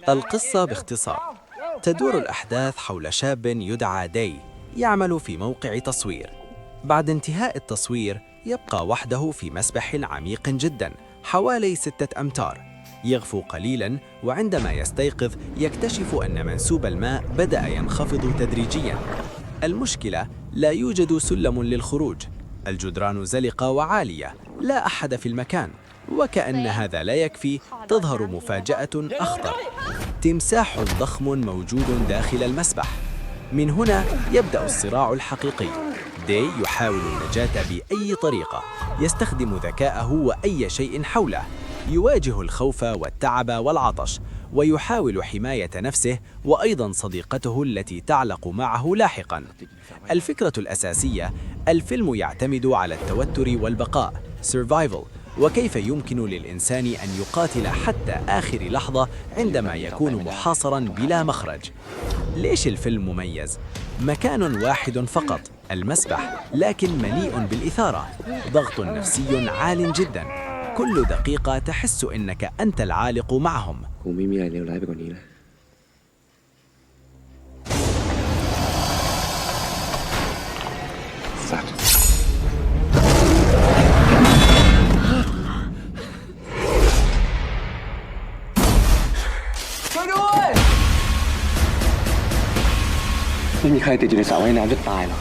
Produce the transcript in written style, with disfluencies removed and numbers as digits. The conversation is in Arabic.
القصة باختصار: تدور الأحداث حول شاب يدعى داي يعمل في موقع تصوير. بعد انتهاء التصوير يبقى وحده في مسبح عميق جدا حوالي 6 أمتار. يغفو قليلا، وعندما يستيقظ يكتشف أن منسوب الماء بدأ ينخفض تدريجيا. المشكلة: لا يوجد سلم للخروج، الجدران زلقة وعالية، لا أحد في المكان. وكأن هذا لا يكفي، تظهر مفاجأة أخطر: تمساح ضخم موجود داخل المسبح. من هنا يبدأ الصراع الحقيقي. داي يحاول النجاة بأي طريقة، يستخدم ذكاءه وأي شيء حوله، يواجه الخوف والتعب والعطش، ويحاول حماية نفسه وأيضا صديقته التي تعلق معه لاحقا. الفكرة الأساسية: الفيلم يعتمد على التوتر والبقاء survival، وكيف يمكن للإنسان أن يقاتل حتى آخر لحظة عندما يكون محاصرا بلا مخرج. ليش الفيلم مميز؟ مكان واحد فقط، المسبح، لكن مليء بالإثارة، ضغط نفسي عال جدا. كل دقيقة تحس إنك أنت العالق معهم. คงไม่มีอะไรเลวร้ายไปกว่านี้แล้ว สัตว์ ช่วยด้วย ไม่มีใครติดอยู่ในสระว่ายน้ำจะตายหรอก